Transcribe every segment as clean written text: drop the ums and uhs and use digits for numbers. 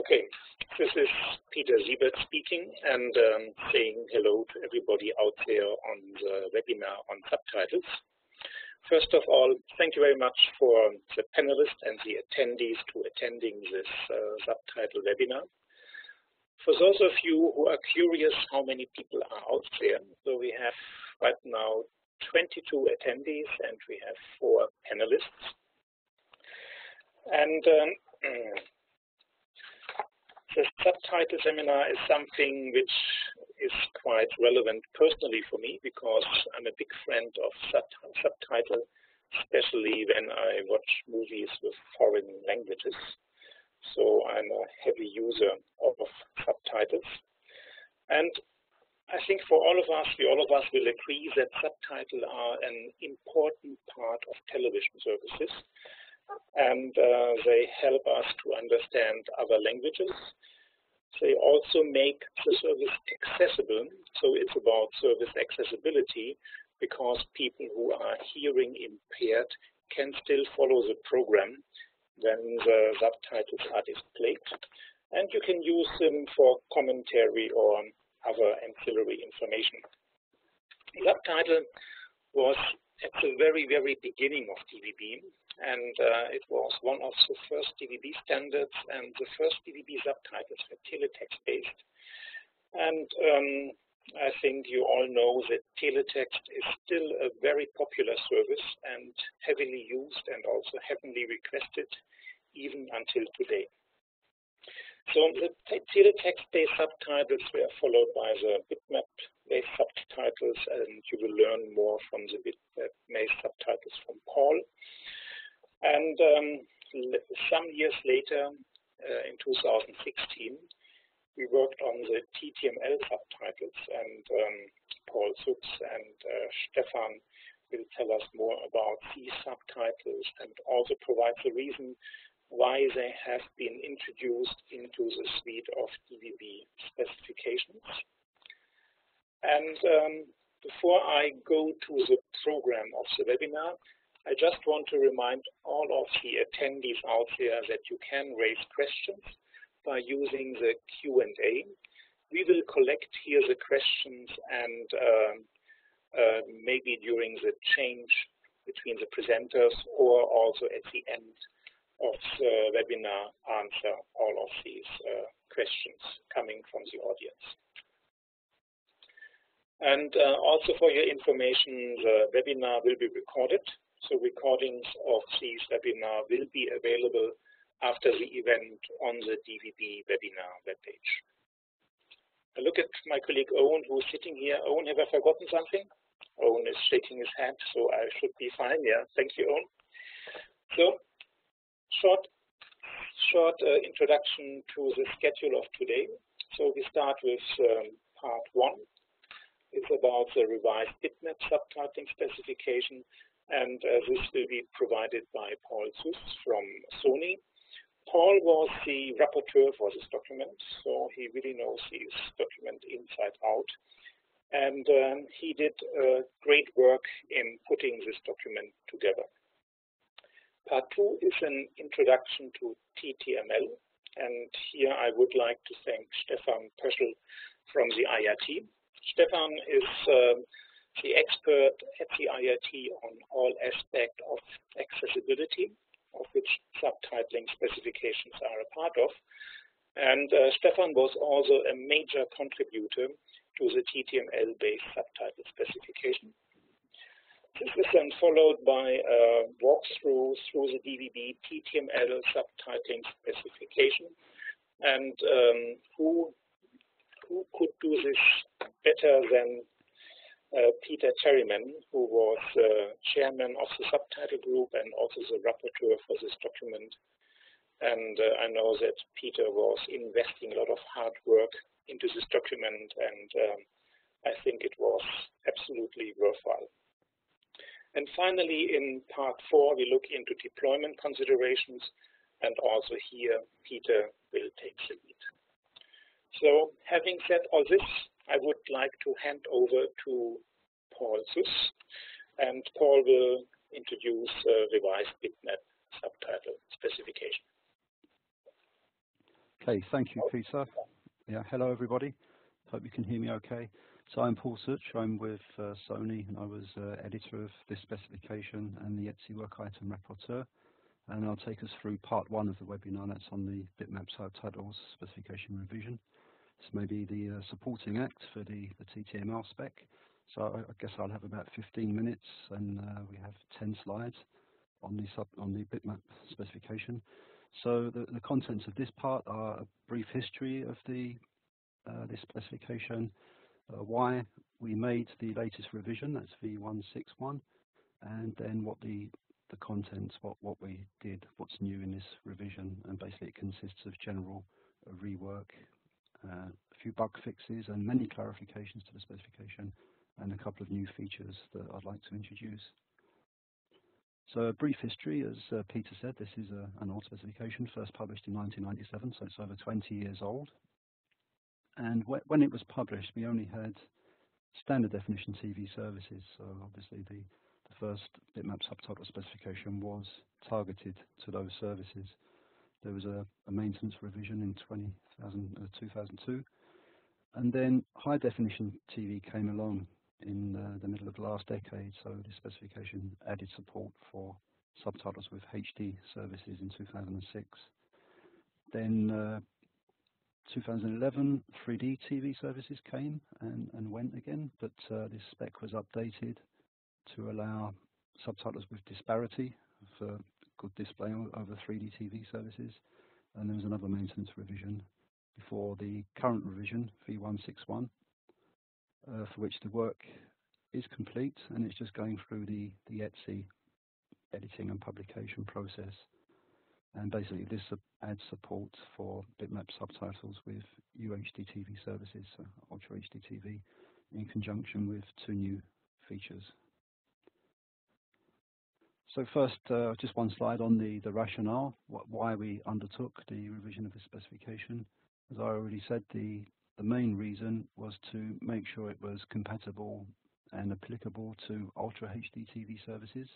Okay, this is Peter Siebert speaking and saying hello to everybody out there on the webinar on subtitles. First of all, thank you very much for the panelists and the attendees to attending this subtitle webinar. For those of you who are curious how many people are out there, so we have right now 22 attendees and we have 4 panelists. And the subtitle seminar is something which is quite relevant personally for me because I'm a big friend of subtitle, especially when I watch movies with foreign languages. So I'm a heavy user of subtitles. And I think for all of us will agree that subtitles are an important part of television services. And they help us to understand other languages. They also make the service accessible, so it's about service accessibility because people who are hearing impaired can still follow the program when the subtitles are displayed. And you can use them for commentary or other ancillary information. The subtitle was at the very, very beginning of DVB, and it was one of the first DVB standards and the first DVB subtitles were teletext-based. And I think you all know that teletext is still a very popular service and heavily used and also heavily requested even until today. So the teletext-based subtitles were followed by the bitmap-based subtitles, and you will learn more from the bitmap-based subtitles from Paul. And some years later, in 2016, we worked on the TTML subtitles, and Paul Szucs and Stefan will tell us more about these subtitles and also provide the reason why they have been introduced into the suite of DVB specifications. And before I go to the program of the webinar, I just want to remind all of the attendees out there that you can raise questions by using the Q&A. We will collect here the questions and maybe during the change between the presenters or also at the end of the webinar answer all of these questions coming from the audience. And also for your information, the webinar will be recorded. So recordings of these webinar will be available after the event on the DVB webinar webpage. I look at my colleague Owen, who is sitting here. Owen, have I forgotten something? Owen is shaking his head, so I should be fine. Yeah, thank you, Owen. So, short introduction to the schedule of today. So we start with part 1. It's about the revised bitmap subtitling specification, and this will be provided by Paul Szucs from Sony. Paul was the rapporteur for this document, so he really knows this document inside out. And he did great work in putting this document together. Part 2 is an introduction to TTML, and here I would like to thank Stefan Pöschel from the IIT. Stefan is the expert at the IIT on all aspects of accessibility, of which subtitling specifications are a part of. And Stefan was also a major contributor to the TTML-based subtitle specification. This is then followed by a walkthrough through the DVB TTML subtitling specification, and who could do this better than Peter Cherriman, who was chairman of the subtitle group and also the rapporteur for this document. And I know that Peter was investing a lot of hard work into this document, and I think it was absolutely worthwhile. And finally, in part 4, we look into deployment considerations, and also here, Peter will take the lead. So, having said all this, I would like to hand over to Paul Szucs, and Paul will introduce revised bitmap subtitle specification. Okay, thank you, Peter. Yeah, hello everybody. Hope you can hear me okay. So I'm Paul Szucs. I'm with Sony, and I was editor of this specification and the ETSI work item rapporteur. And I'll take us through part one of the webinar. That's on the bitmap subtitles specification revision. This may be the supporting act for the TTML spec. So I guess I'll have about 15 minutes, and we have 10 slides on the bitmap specification. So the contents of this part are a brief history of this specification, why we made the latest revision, that's V161, and then what the contents, what we did, what's new in this revision, and basically it consists of general rework, a few bug fixes, and many clarifications to the specification, and a couple of new features that I'd like to introduce. So a brief history, as Peter said, this is an old specification, first published in 1997, so it's over 20 years old. And when it was published, we only had standard definition TV services, so obviously the first bitmap subtitle specification was targeted to those services. There was a maintenance revision in 2002, and then high definition TV came along in the middle of the last decade, so the specification added support for subtitles with HD services in 2006. Then 2011, 3D TV services came and went again, but this spec was updated to allow subtitles with disparity for good display over 3D TV services, and there was another maintenance revision before the current revision, V161, for which the work is complete, and it's just going through the ETSI editing and publication process. And basically this adds support for bitmap subtitles with UHD-TV services, so Ultra HDTV, in conjunction with two new features. So first, just one slide on the rationale, why we undertook the revision of the specification. As I already said, the main reason was to make sure it was compatible and applicable to Ultra HDTV services.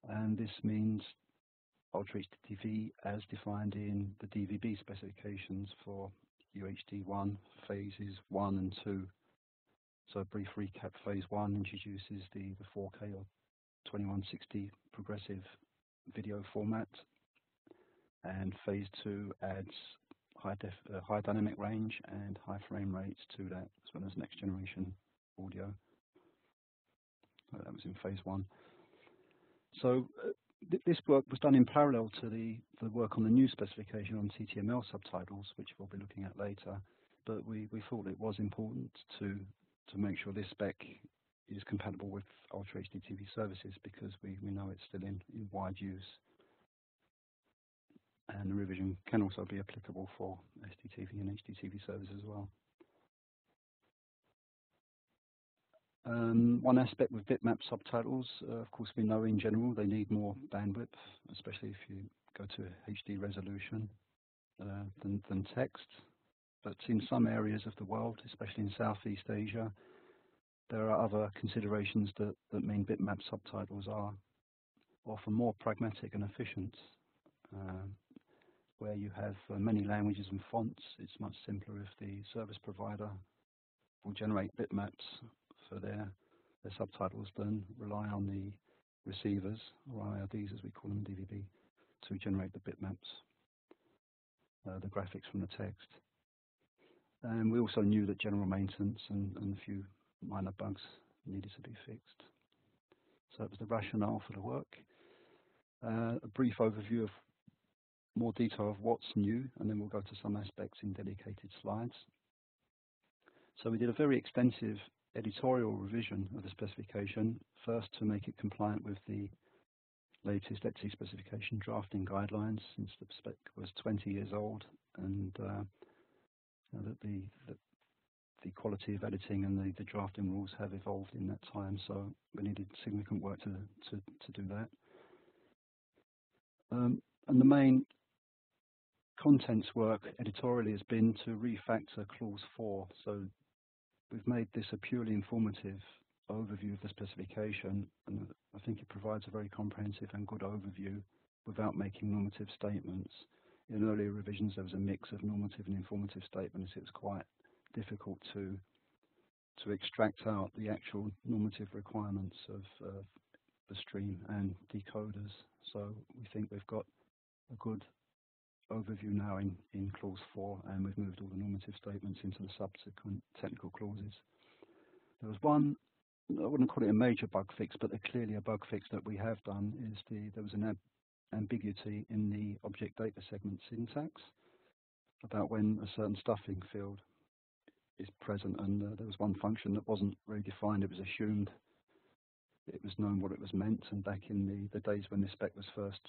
And this means Ultra HDTV as defined in the DVB specifications for UHD1 phases 1 and 2. So a brief recap: phase 1 introduces the 4K or 2160 progressive video format, and phase 2 adds high dynamic range and high frame rates to that, as well as next generation audio. That was in phase 1. So this work was done in parallel to the work on the new specification on TTML subtitles, which we'll be looking at later. But we thought it was important to make sure this spec is compatible with Ultra HDTV services, because we know it's still in wide use. And the revision can also be applicable for SDTV and HDTV services as well. One aspect with bitmap subtitles, of course, we know in general they need more bandwidth, especially if you go to HD resolution than text. But in some areas of the world, especially in Southeast Asia, there are other considerations that mean bitmap subtitles are often more pragmatic and efficient. Where you have many languages and fonts, it's much simpler if the service provider will generate bitmaps for their subtitles than rely on the receivers, or IRDs as we call them in DVB, to generate the bitmaps, the graphics from the text. And we also knew that general maintenance and a few minor bugs needed to be fixed. So that was the rationale for the work. A brief overview of more detail of what's new, and then we'll go to some aspects in dedicated slides. So we did a very extensive editorial revision of the specification, first to make it compliant with the latest ETSI specification drafting guidelines, since the spec was 20 years old, and that the quality of editing and the drafting rules have evolved in that time, so we needed significant work to do that. And the main contents work editorially has been to refactor clause 4. So we've made this a purely informative overview of the specification, and I think it provides a very comprehensive and good overview without making normative statements. in earlier revisions there was a mix of normative and informative statements. It was quite difficult to extract out the actual normative requirements of the stream and decoders. So we think we've got a good overview now in clause 4, and we've moved all the normative statements into the subsequent technical clauses. There was one, I wouldn't call it a major bug fix, but clearly a bug fix that we have done is there was an ambiguity in the object data segment syntax about when a certain stuffing field is present, and there was one function that wasn't really defined. It was assumed it was known what it was meant, and back in the days when the spec was first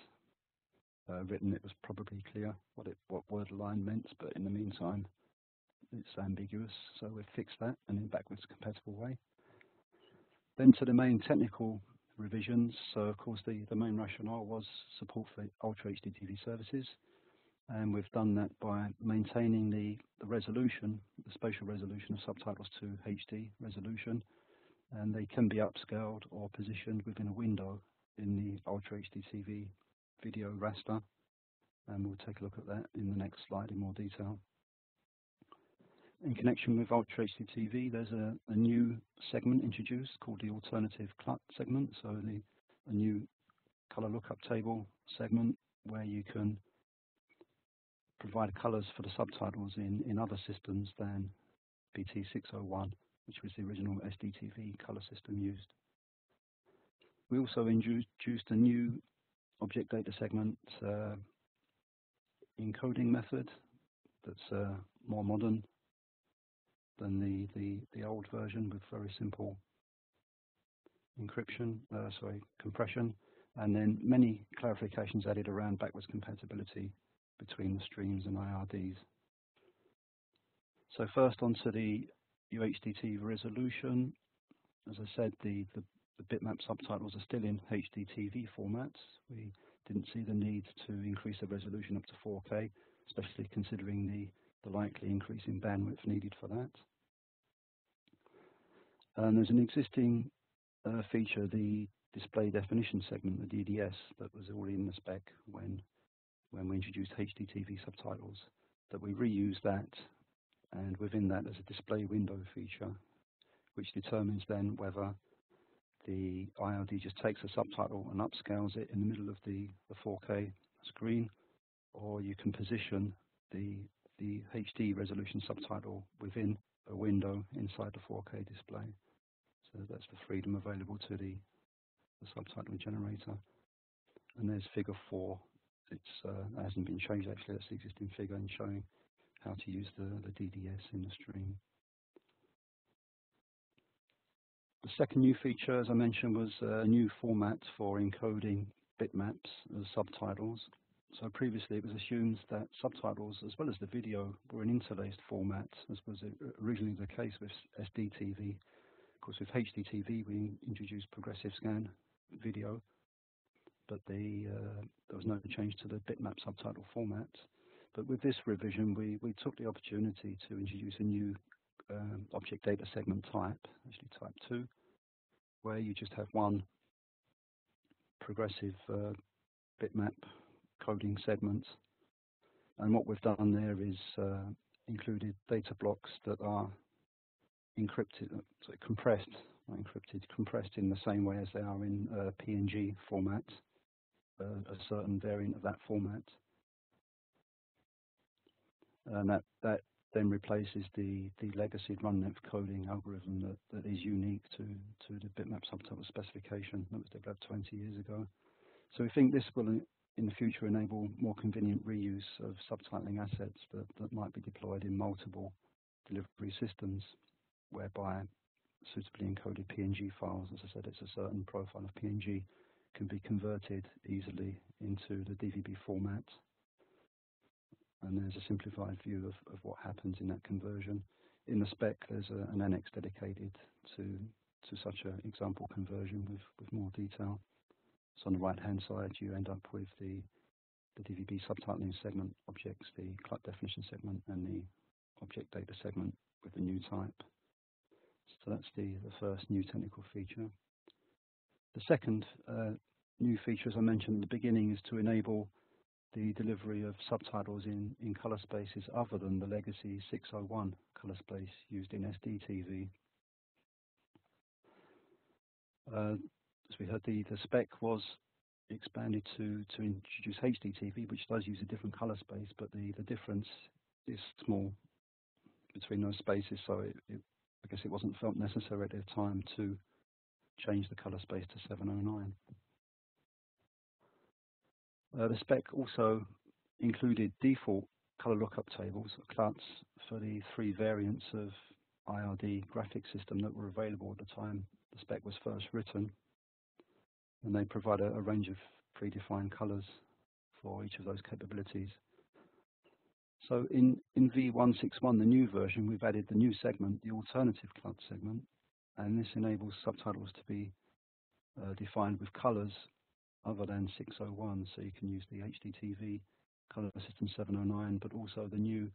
written, it was probably clear what word line meant, but in the meantime it's ambiguous, so we've fixed that in a backwards compatible way. Then to the main technical revisions. So of course the main rationale was support for Ultra HDTV services, and we've done that by maintaining the resolution, the spatial resolution of subtitles to HD resolution, and they can be upscaled or positioned within a window in the Ultra HDTV video raster, and we'll take a look at that in the next slide in more detail. In connection with Ultra HDTV, there's a new segment introduced called the alternative CLUT segment, so a new color lookup table segment where you can provide colors for the subtitles in other systems than BT601, which was the original SDTV color system used. We also introduced a new object data segment encoding method that's more modern than the old version, with very simple compression, and then many clarifications added around backwards compatibility between the streams and IRDs. So first onto the UHDTV resolution. As I said, the bitmap subtitles are still in HDTV formats. We didn't see the need to increase the resolution up to 4K, especially considering the likely increase in bandwidth needed for that. And there's an existing feature, the display definition segment, the DDS, that was already in the spec when we introduced HDTV subtitles, that we reuse that, and within that there's a display window feature which determines then whether the IRD just takes a subtitle and upscales it in the middle of the 4K screen, or you can position the HD resolution subtitle within a window inside the 4K display. So that's the freedom available to the subtitle generator. And there's figure 4. It hasn't been changed actually, that's the existing figure, and showing how to use the DDS in the stream. The second new feature, as I mentioned, was a new format for encoding bitmaps as subtitles. So previously it was assumed that subtitles, as well as the video, were in interlaced format, as was originally the case with SDTV. Of course, with HDTV we introduced progressive scan video, but there was no change to the bitmap subtitle format. But with this revision we took the opportunity to introduce a new object data segment type, actually type 2, where you just have one progressive bitmap coding segment. And what we've done there is included data blocks that are encrypted, compressed, not encrypted, compressed in the same way as they are in PNG format, a certain variant of that format. And that then replaces the legacy run length coding algorithm that is unique to the bitmap subtitle specification that was developed 20 years ago. So we think this will in the future enable more convenient reuse of subtitling assets that might be deployed in multiple delivery systems, whereby suitably encoded PNG files, as I said, it's a certain profile of PNG, can be converted easily into the DVB format. And there's a simplified view of what happens in that conversion. In the spec, there's an annex dedicated to such an example conversion with more detail. So on the right-hand side, you end up with the DVB subtitling segment objects, the CLUT definition segment, and the object data segment with the new type. So that's the first new technical feature. The second new feature, as I mentioned at the beginning, is to enable the delivery of subtitles in color spaces other than the legacy 601 color space used in SDTV. As we heard, the spec was expanded to introduce HDTV, which does use a different color space, but the difference is small between those spaces, so I guess it wasn't felt necessary at the time to change the color space to 709. The spec also included default color lookup tables, CLUTs, for the 3 variants of IRD graphic system that were available at the time the spec was first written, and they provide a range of predefined colors for each of those capabilities. So in V161, the new version, we've added the new segment, the alternative CLUT segment, and this enables subtitles to be defined with colors other than 601, so you can use the HDTV color system 709, but also the new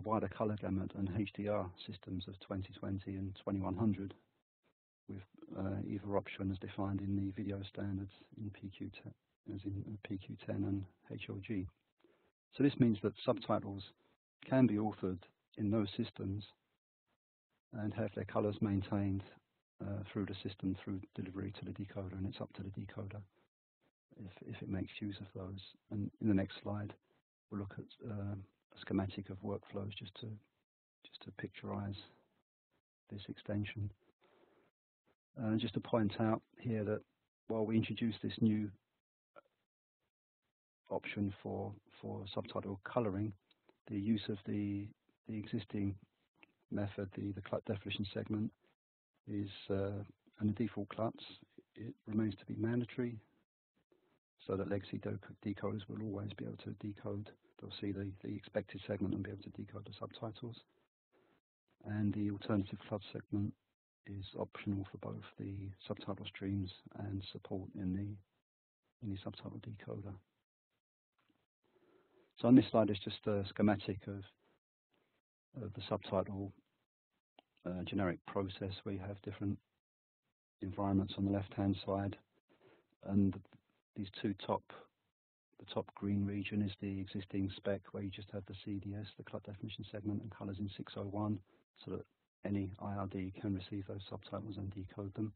wider color gamut and HDR systems of 2020 and 2100, with either option as defined in the video standards in PQ10, as in PQ10 and HLG. So this means that subtitles can be authored in those systems and have their colors maintained through the system, through delivery to the decoder, and it's up to the decoder if it makes use of those. And in the next slide, we'll look at a schematic of workflows just to picturize this extension. Just to point out here that while we introduced this new option for subtitle coloring, the use of the existing method, the CLUT definition segment, is and the default CLUTs, it remains to be mandatory, so that legacy decoders will always be able to decode. They'll see the expected segment and be able to decode the subtitles. And the alternative CLUT segment is optional for both the subtitle streams and support in the subtitle decoder. So on this slide is just a schematic of the subtitle generic process, where you have different environments on the left-hand side, and these the top green region is the existing spec, where you just have the CDS, the CLUT definition segment, and colors in 601, so that any IRD can receive those subtitles and decode them.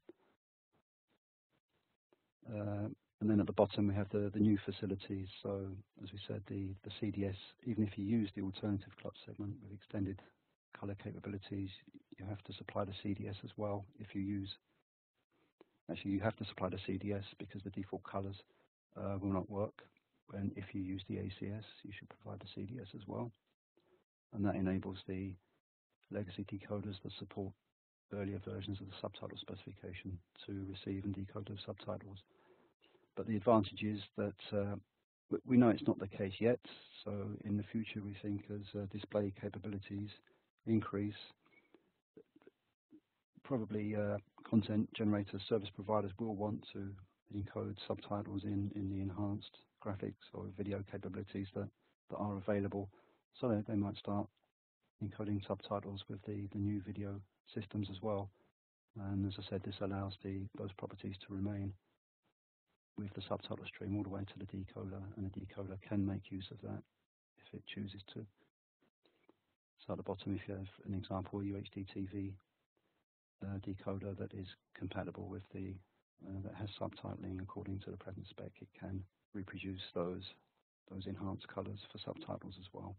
And then at the bottom we have the new facilities. So as we said, the CDS, even if you use the alternative CLUT segment with extended color capabilities, you have to supply the CDS as well. If you use, actually you have to supply the CDS because the default colors will not work. And if you use the ACS, you should provide the CDS as well. And that enables the legacy decoders that support earlier versions of the subtitle specification to receive and decode those subtitles. But the advantage is that we know it's not the case yet, so in the future we think as display capabilities increase, probably content generators, service providers will want to encode subtitles in the enhanced graphics or video capabilities that are available, so they might start encoding subtitles with the new video systems as well. And as I said, this allows those properties to remain with the subtitle stream all the way to the decoder, and the decoder can make use of that if it chooses to. So at the bottom, if you have an example HDTV decoder that is compatible with that has subtitling according to the present spec, it can reproduce those enhanced colors for subtitles as well.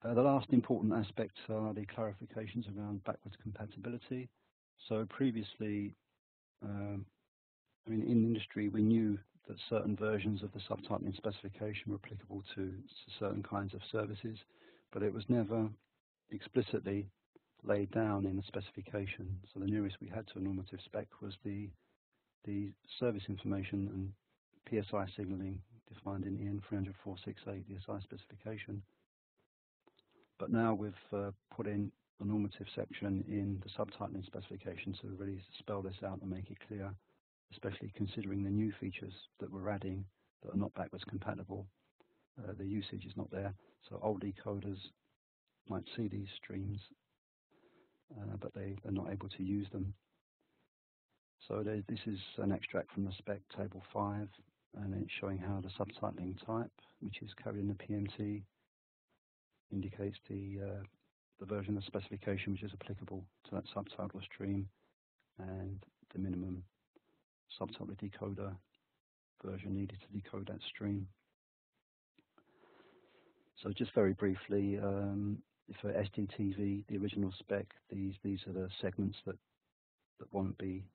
The last important aspects are the clarifications around backwards compatibility. So previously, in industry, we knew that certain versions of the subtitling specification were applicable to certain kinds of services, but it was never explicitly laid down in the specification. So the nearest we had to a normative spec was the service information and PSI signaling defined in EN 30468, the SI specification. But now we've put in a normative section in the subtitling specification to really spell this out and make it clear, especially considering the new features that we're adding that are not backwards compatible. The usage is not there, so old decoders might see these streams, but they're not able to use them. So this is an extract from the spec table 5, and it's showing how the subtitling type, which is carried in the PMT, indicates the version of specification which is applicable to that subtitle stream, and the minimum subtitle decoder version needed to decode that stream. So just very briefly, for SDTV, the original spec, these are the segments that won't be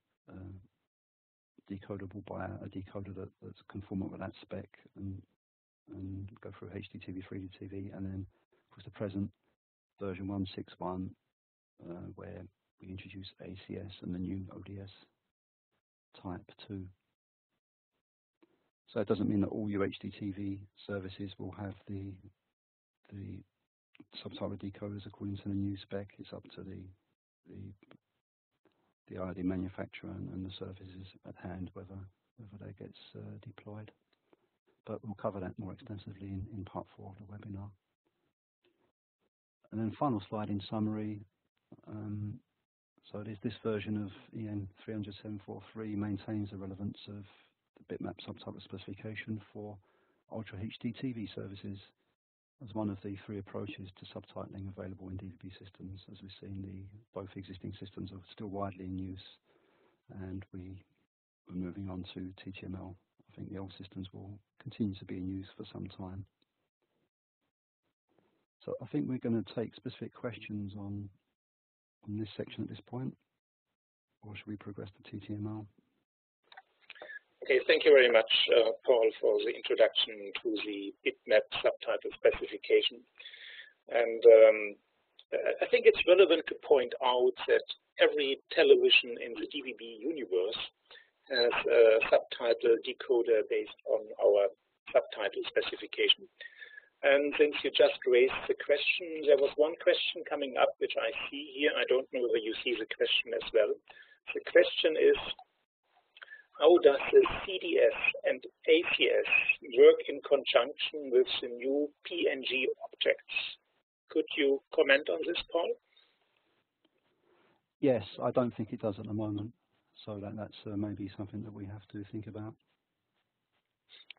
decodable by a decoder that's conformant with that spec, and go through HDTV, 3DTV, and then of course the present version 161, where we introduce ACS and the new ODS type 2. So it doesn't mean that all your HDTV services will have the subtitle decoders according to the new spec. It's up to the ID manufacturer and the services at hand whether that gets deployed. But we'll cover that more extensively in part 4 of the webinar. And then final slide in summary. So this version of EN 300.743 maintains the relevance of the bitmap subtitle specification for Ultra HDTV services as one of the 3 approaches to subtitling available in DVB systems. As we've seen, both existing systems are still widely in use, and we're moving on to TTML. I think the old systems will continue to be in use for some time. So I think we're going to take specific questions on this section at this point, or should we progress to TTML? Okay, thank you very much, Paul, for the introduction to the bitmap subtitle specification. And I think it's relevant to point out that every television in the DVB universe has a subtitle decoder based on our subtitle specification. And since you just raised the question, there was one question coming up which I see here. I don't know whether you see the question as well. The question is, how does the CDS and ACS work in conjunction with the new PNG objects? Could you comment on this, Paul? Yes, I don't think it does at the moment. So that's maybe something that we have to think about.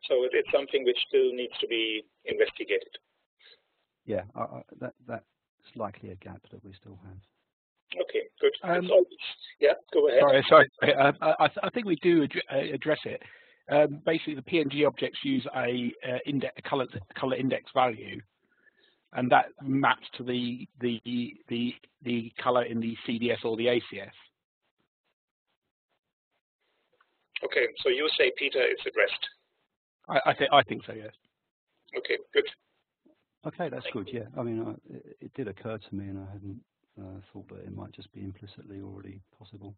So it's something which still needs to be investigated. Yeah, that's likely a gap that we still have. Okay, good. Yeah, go ahead. Sorry. I think we do address it. Basically, the PNG objects use a color index value, and that maps to the color in the CDS or the ACS. Okay, so you say, Peter, it's addressed. I think so, yes. Okay, good. Okay, that's good. Yeah, I mean, it did occur to me, and I hadn't thought that it might just be implicitly already possible.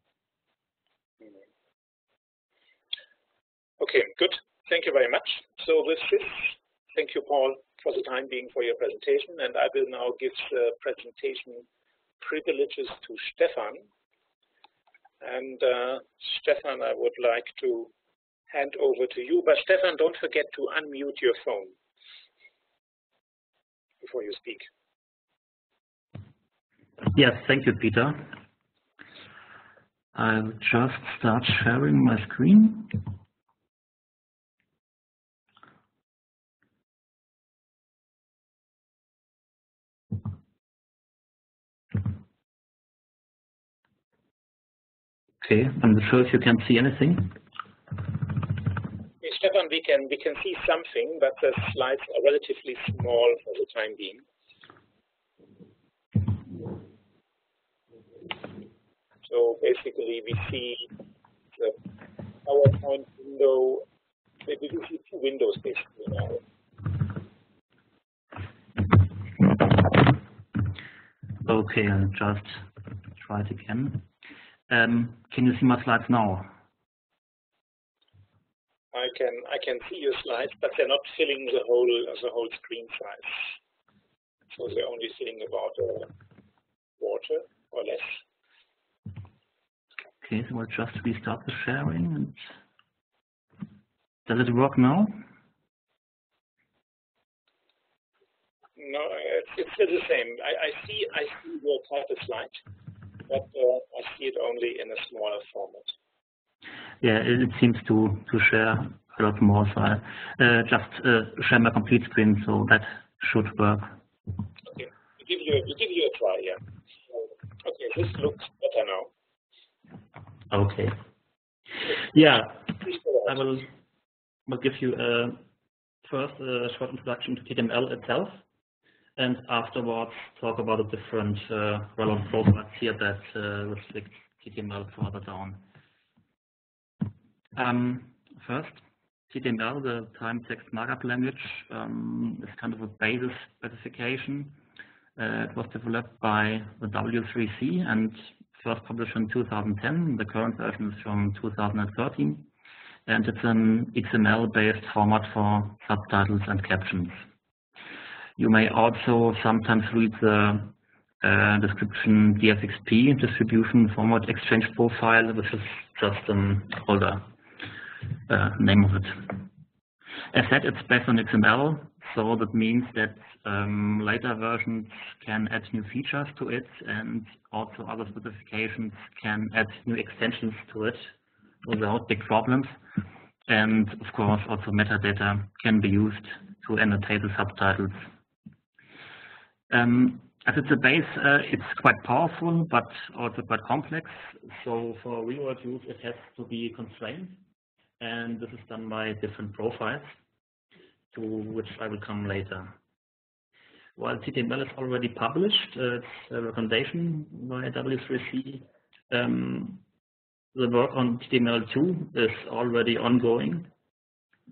Okay, good. Thank you very much. So with this, thank you, Paul, for the time being for your presentation, and I will now give the presentation privileges to Stefan. And Stefan, I would like to hand over to you, but Stefan, don't forget to unmute your phone before you speak. Yes, thank you, Peter. I'll just start sharing my screen. Okay, I'm not sure if you can see anything. Stefan, we can see something, but the slides are relatively small for the time being. So basically, we see the PowerPoint window. We see 2 windows basically now. Okay, I'll just try it again. Can you see my slides now? I can see your slides, but they're not filling the whole screen size. So they're only filling about a quarter or less. Okay, so I'll just restart the sharing. And does it work now? No, it's still the same. I see your title slide, but I see it only in a smaller format. Yeah, it seems to share a lot more. So I just share my complete screen, so that should work. Okay, we'll give you a try. Yeah. Okay, this looks better now. Okay. Yeah, I will give you first a short introduction to TTML itself, and afterwards talk about the different relevant profiles here that restrict TTML further down. First, TTML, the time text markup language, is kind of a basis specification. It was developed by the W3C and first published in 2010. The current version is from 2013, and it's an XML-based format for subtitles and captions. You may also sometimes read the description DFXP, distribution format exchange profile, which is just an older name of it. As said, it's based on XML, so that means that later versions can add new features to it, and also other specifications can add new extensions to it without big problems. And of course, also metadata can be used to annotate the subtitles. As it's a base, it's quite powerful, but also quite complex. So for real-world use, it has to be constrained, and this is done by different profiles, to which I will come later. While TTML is already published, it's a recommendation by W3C. The work on TTML2 is already ongoing,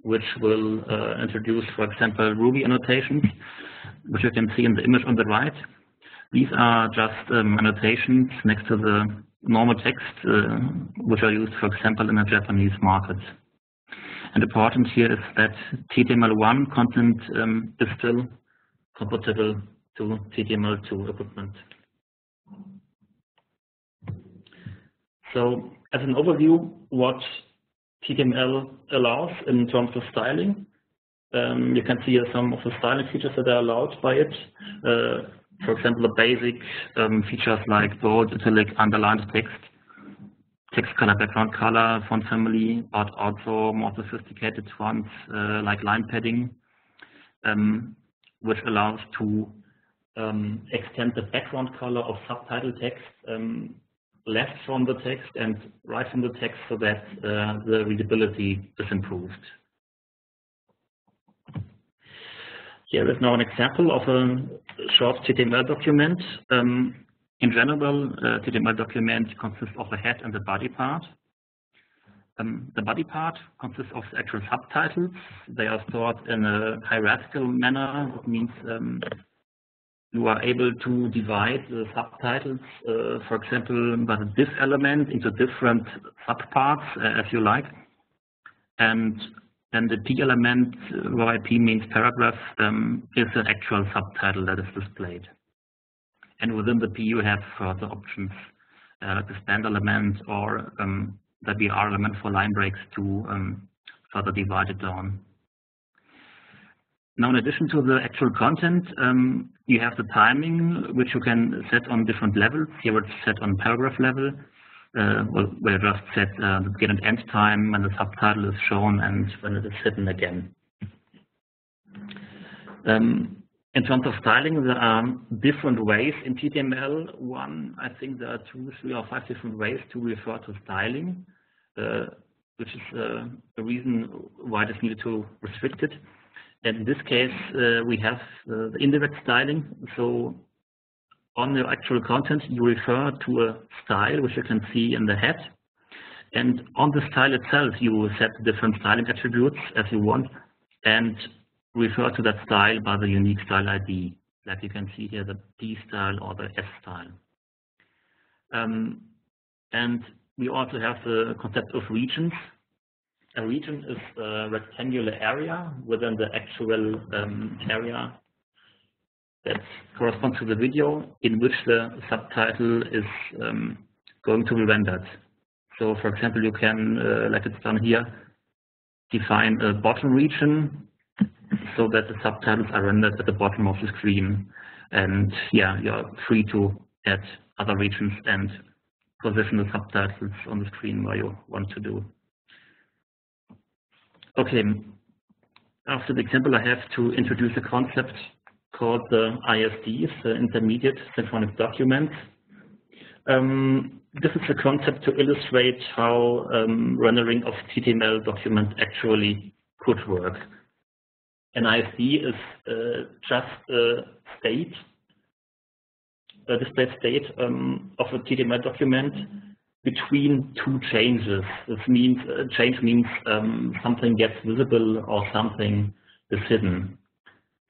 which will introduce, for example, Ruby annotations, which you can see in the image on the right. These are just annotations next to the normal text, which are used, for example, in the Japanese market. And important here is that TTML1 content is still compatible to TTML2 equipment. So, as an overview, what TTML allows in terms of styling, you can see some of the styling features that are allowed by it. For example, the basic features like bold, italic, underlined text, text color, background color, font family, but also more sophisticated ones like line padding, which allows to extend the background color of subtitle text left from the text and right from the text, so that the readability is improved. Here is now an example of a short TTML document. In general, a TTML document consists of a head and a body part. The body part consists of the actual subtitles. They are stored in a hierarchical manner. That means you are able to divide the subtitles, for example, by the div element into different subparts as you like. And then the P element, where P means paragraph, is an actual subtitle that is displayed. And within the P you have further options, like the stand element or the BR element for line breaks to further divide it down. Now, in addition to the actual content, you have the timing, which you can set on different levels. Here it's set on paragraph level, where you just set the begin and end time when the subtitle is shown and when it is hidden again. In terms of styling, there are different ways in TTML. One, I think there are 2, 3, or 5 different ways to refer to styling, which is a reason why it is needed to restrict it. And in this case, we have the indirect styling. So on the actual content, you refer to a style, which you can see in the head. And on the style itself, you set different styling attributes as you want, and refer to that style by the unique style ID, like you can see here, the P style or the S style. And we also have the concept of regions. A region is a rectangular area within the actual area that corresponds to the video in which the subtitle is going to be rendered. So, for example, you can, like it's done here, define a bottom region so that the subtitles are rendered at the bottom of the screen. And yeah, you're free to add other regions and position the subtitles on the screen where you want to do. Okay, after the example, I have to introduce a concept called the ISDs, the Intermediate Synchronous Documents. This is a concept to illustrate how rendering of TTML documents actually could work. An ISD is just a state, a display state of a TTML document between two changes. This means change means something gets visible or something is hidden.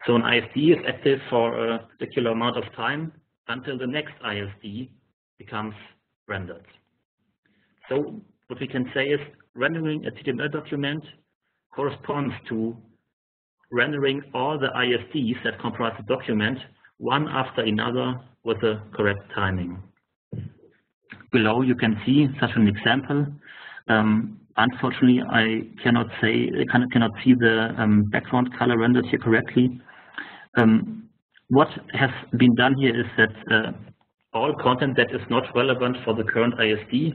So an ISD is active for a particular amount of time until the next ISD becomes rendered. So what we can say is rendering a TTML document corresponds to rendering all the ISDs that comprise the document one after another with the correct timing. Below you can see such an example. Unfortunately, I cannot see the background color rendered here correctly. What has been done here is that all content that is not relevant for the current ISD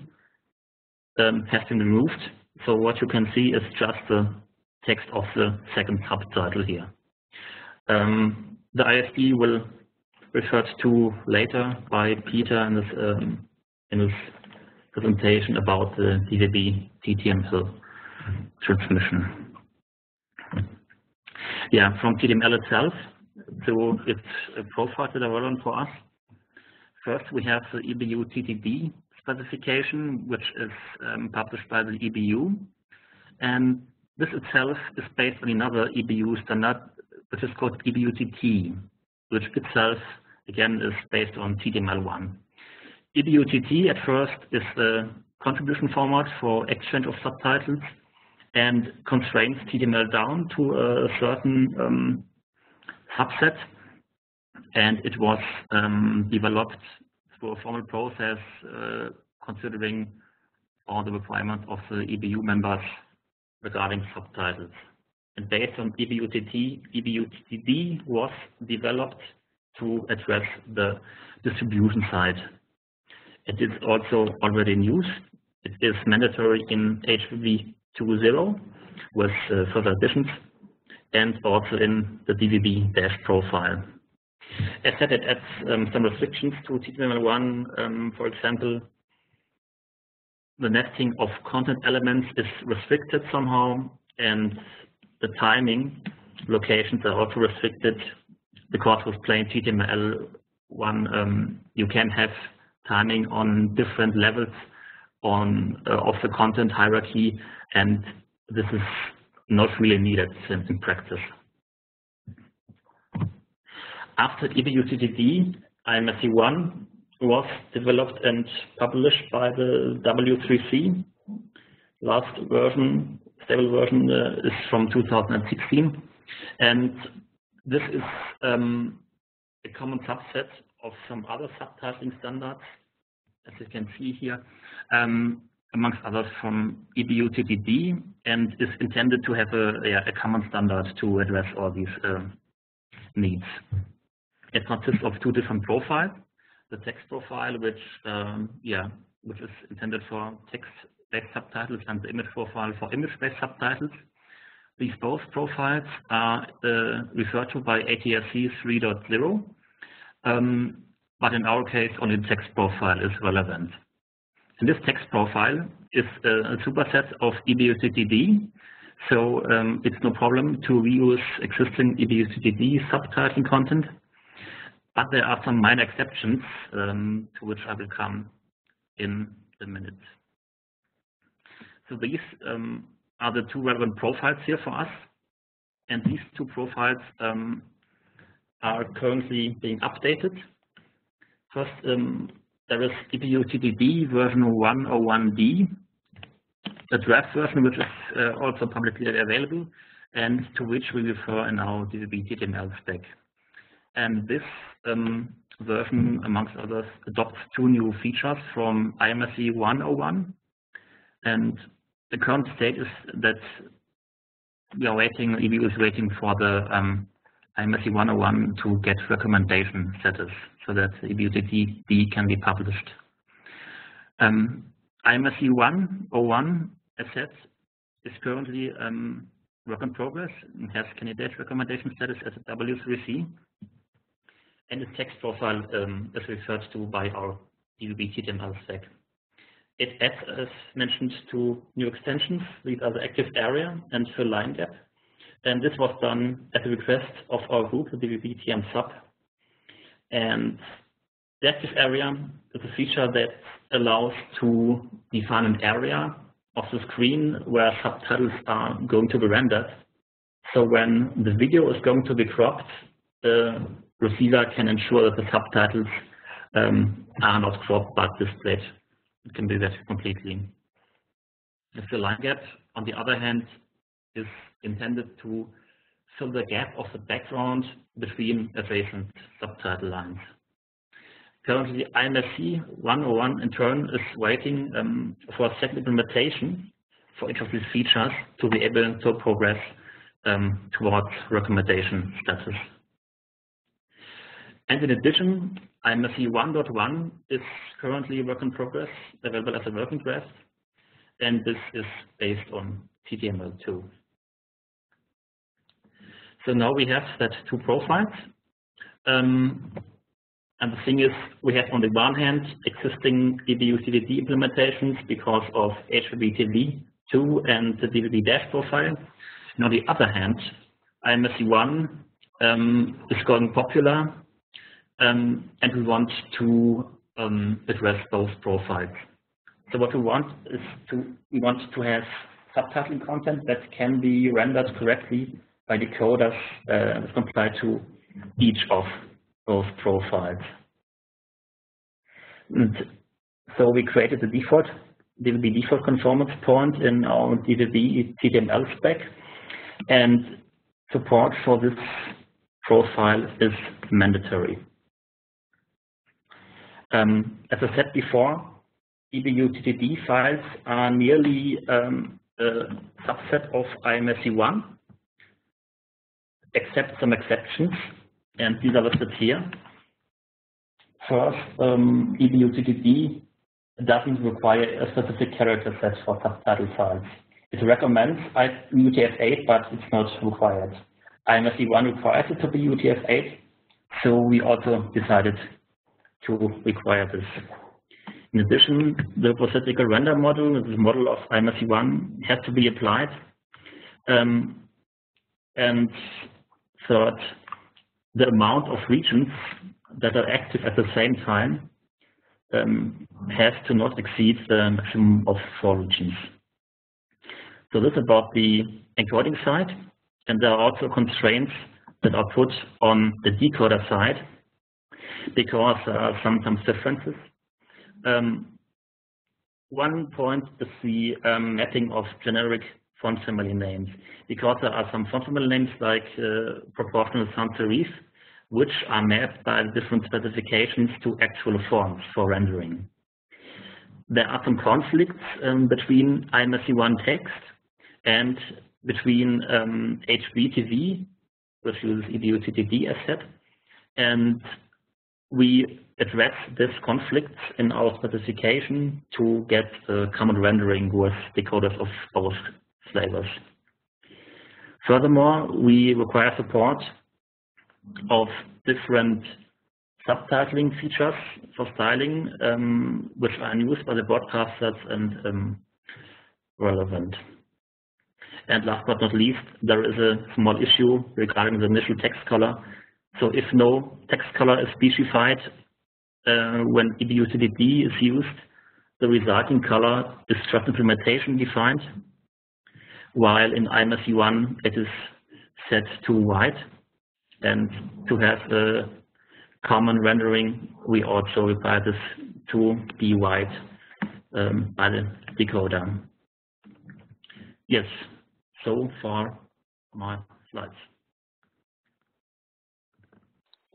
has been removed. So what you can see is just the text of the second subtitle here. The ISD will be referred to later by Peter in his presentation about the DVB TTML transmission. Yeah, from TTML itself, so it's a profile that are relevant for us. First, we have the EBU TTD specification, which is published by the EBU, and this itself is based on another EBU standard, which is called EBU TT, which itself again is based on TTML1. EBU TT at first is the contribution format for exchange of subtitles and constrains TTML down to a certain subset, and it was developed through a formal process considering all the requirements of the EBU members regarding subtitles. And based on EBU TT, EBU TTD was developed to address the distribution side. It is also already in use. It is mandatory in HDTV 2.0 with further additions, and also in the DVB dash profile. As said, it adds some restrictions to TTML1. For example, the nesting of content elements is restricted somehow, and the timing locations are also restricted, because with plain TTML1 you can have timing on different levels of the content hierarchy, and this is not really needed in practice. After EBU TTD, IMSE1 was developed and published by the W3C. Last version, stable version, is from 2016, and this is a common subset of some other subtitling standards, as you can see here, amongst others from EBU TTD, and is intended to have a common standard to address all these needs. It consists of two different profiles: the text profile, which is intended for text-based subtitles, and the image profile for image-based subtitles. These both profiles are referred to by ATSC 3.0, but in our case, only the text profile is relevant. And this text profile is a superset of EBU TTD, so it's no problem to reuse existing EBU TTD subtitling content. But there are some minor exceptions to which I will come in a minute. So these are the two relevant profiles here for us, and these two profiles are currently being updated. First, there is EBU TTD version 101D, a draft version which is also publicly available, and to which we refer in our DVB TTML spec. And this version, amongst others, adopts two new features from IMSE 101. And the current state is that we are waiting, EBU is waiting for the IMSE 101 to get recommendation status, so that EBU TTD can be published. IMSC 101 asset is currently work in progress and has candidate recommendation status as a W3C, and the text profile is referred to by our DVB TTML spec. It adds, as mentioned, two new extensions. These are the active area and fill line gap, and this was done at the request of our group, the DVB TM sub. And the active area is a feature that allows to define an area of the screen where subtitles are going to be rendered. So when the video is going to be cropped, the receiver can ensure that the subtitles are not cropped but displayed. It can be that completely. The fill line gap, on the other hand, is intended to fill the gap of the background between adjacent subtitle lines. Currently, IMSC 101 in turn is waiting for a second implementation for each of these features to be able to progress towards recommendation status. And in addition, IMSC 1.1 is currently work in progress, available as a working draft, and this is based on TTML2. So now we have that two profiles. And the thing is, we have on the one hand existing DVB implementations because of HDTV 2 and the DVB dash profile. And on the other hand, IMSC 1 is going popular, and we want to address both profiles. So what we want is we want to have subtitling content that can be rendered correctly by decoders that comply to each of those profiles. And so we created the default DVB default conformance point in our DVB TTML spec, and support for this profile is mandatory. As I said before, EBU-TTD files are merely a subset of IMSC 1, except some exceptions, and these are listed here. First, EBU-TTD doesn't require a specific character set for subtitle files. It recommends UTF-8, but it's not required. IMSC 1 requires it to be UTF-8, so we also decided to require this. In addition, the prosthetical render model, the model of IMSC 1, has to be applied. And third, the amount of regions that are active at the same time has to not exceed the maximum of 4 regions. So this is about the encoding side, and there are also constraints that are put on the decoder side because there are sometimes differences. One point is the mapping of generic font family names, because there are some font family names like proportional sans serif, which are mapped by different specifications to actual fonts for rendering. There are some conflicts between IMSC 1 text and between HDTV, which uses EBU-TTD asset, and we address this conflict in our specification to get common rendering with decoders of both flavors. Furthermore, we require support of different subtitling features for styling, which are used by the broadcasters and relevant. And last but not least, there is a small issue regarding the initial text color. So if no text color is specified when EBU-TTD is used, the resulting color is just implementation defined, while in IMSC 1 it is set to white. And to have a common rendering, we also require this to be white by the decoder. Yes, so far my slides.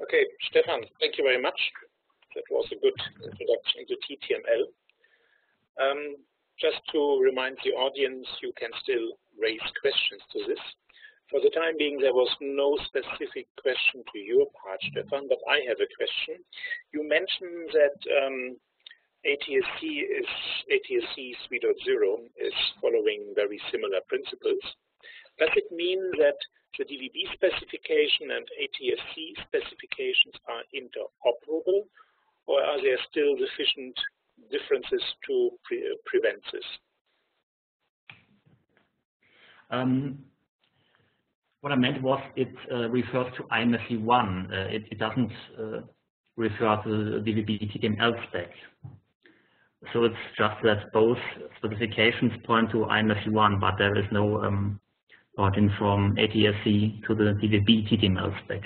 Okay, Stefan, thank you very much. That was a good introduction to TTML. Just to remind the audience, you can still raise questions to this. For the time being, there was no specific question to your part, Stefan, but I have a question. You mentioned that ATSC 3.0 is following very similar principles. Does it mean that the DVB specification and ATSC specifications are interoperable, or are there still sufficient differences to prevent this? What I meant was it refers to IMSE1. It doesn't refer to the DVB TTML spec. So it's just that both specifications point to IMSE1, but there is no pointing from ATSC to the DVB TTML spec.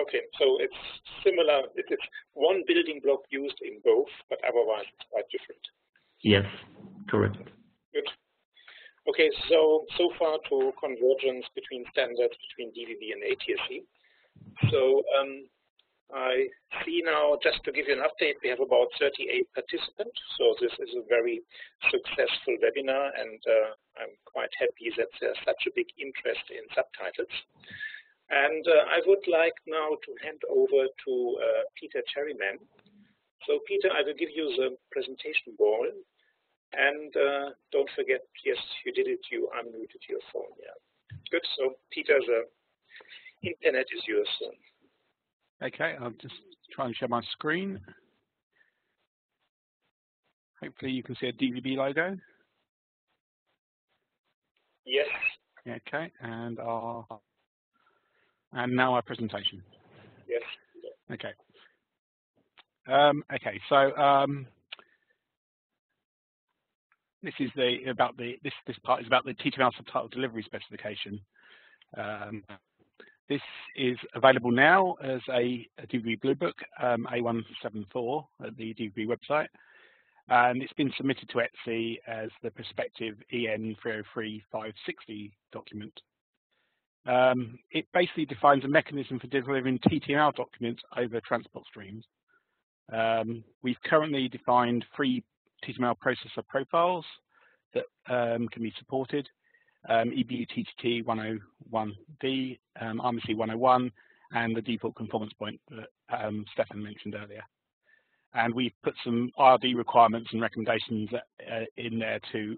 Okay, so it's similar. It's one building block used in both, but otherwise it's quite different. Yes, correct. Good. Okay, so far to convergence between standards between DVB and ATSC. So I see now, just to give you an update, we have about 38 participants. So this is a very successful webinar, and I'm quite happy that there's such a big interest in subtitles. And I would like now to hand over to Peter Cherriman. So Peter, I will give you the presentation ball. And don't forget, yes, you did it, you unmuted your phone, yeah. Good, so Peter, the internet is yours. Okay, I'll just try and share my screen. Hopefully you can see a DVB logo. Yes. Okay, and now our presentation. Yes. Okay. Okay, so this is this part is about the TTML subtitle delivery specification. This is available now as a DVB bluebook, A174 at the DVB website, and it's been submitted to ETSI as the prospective EN 303-560 document. It basically defines a mechanism for delivering TTML documents over transport streams. We've currently defined 3 TTML processor profiles that can be supported, EBU-TTT 101D, IMSE 101, and the default conformance point that Stefan mentioned earlier. And we've put some IRD requirements and recommendations in there to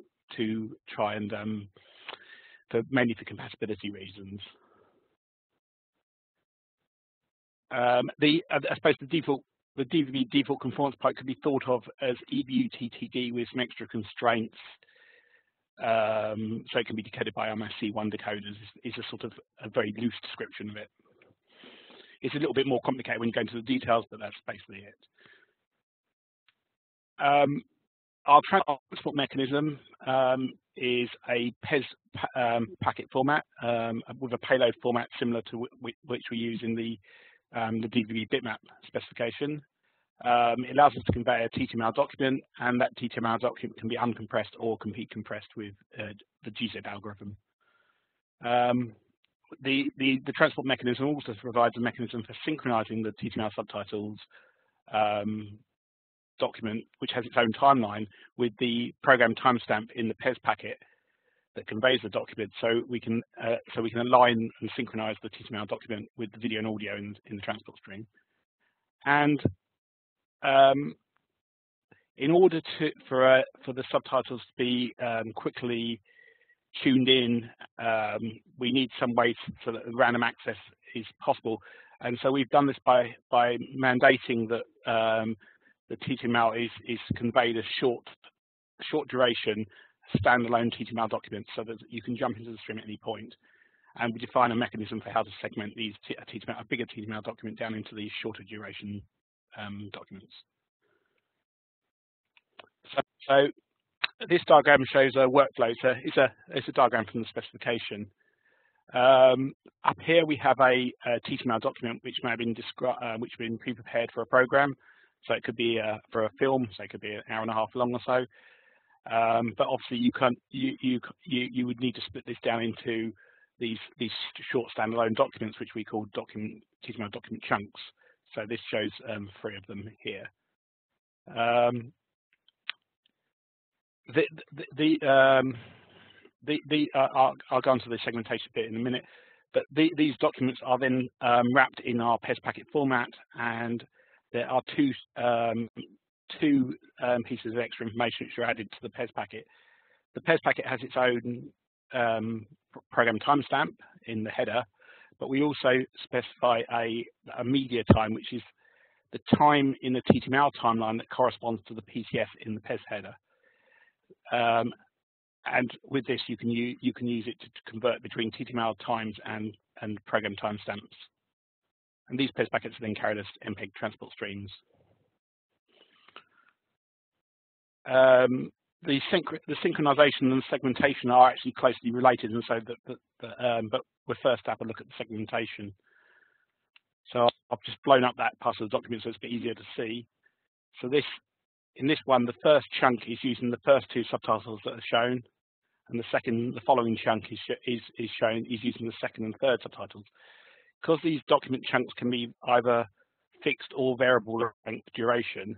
try and, mainly for compatibility reasons. I suppose the DVB default conformance pipe could be thought of as EBU-TTD with some extra constraints, so it can be decoded by IMSE1 decoders. Is a sort of a very loose description of it. It's a little bit more complicated when you go into the details, but that's basically it. Our transport mechanism is a PES packet format with a payload format similar to which we use in the DVB bitmap specification. It allows us to convey a TTML document, and that TTML document can be uncompressed or can be compressed with the gzip algorithm. The transport mechanism also provides a mechanism for synchronizing the TTML subtitles document, which has its own timeline, with the program timestamp in the PES packet that conveys the document, so we can align and synchronize the TTML document with the video and audio in the transport stream. And in order for the subtitles to be quickly tuned in, we need some way so that random access is possible. And so we've done this by mandating that the TTML is conveyed as short duration standalone TTML documents, so that you can jump into the stream at any point. And we define a mechanism for how to segment these a bigger TTML document down into these shorter duration documents. So this diagram shows a workflow. It's a diagram from the specification. Up here we have a TTML document which may have been been pre-prepared for a program. So it could be for a film, so it could be an hour and a half long or so. But obviously you would need to split this down into these short standalone documents, which we call TTML document chunks. So this shows 3 of them here. I'll go on to the segmentation bit in a minute. But these documents are then wrapped in our PES packet format, and there are 2 two pieces of extra information which are added to the PES packet. The PES packet has its own program timestamp in the header, but we also specify a media time, which is the time in the TTML timeline that corresponds to the PTS in the PES header. And with this, you can use it to convert between TTML times and program timestamps. And these PES packets are then carried as MPEG transport streams. The synchronization and segmentation are actually closely related, and so but we'll first have a look at the segmentation. So I've just blown up that part of the document so it's a bit easier to see. So in this one, the first chunk is using the first two subtitles that are shown, and the following chunk is using the second and third subtitles. Because these document chunks can be either fixed or variable length duration,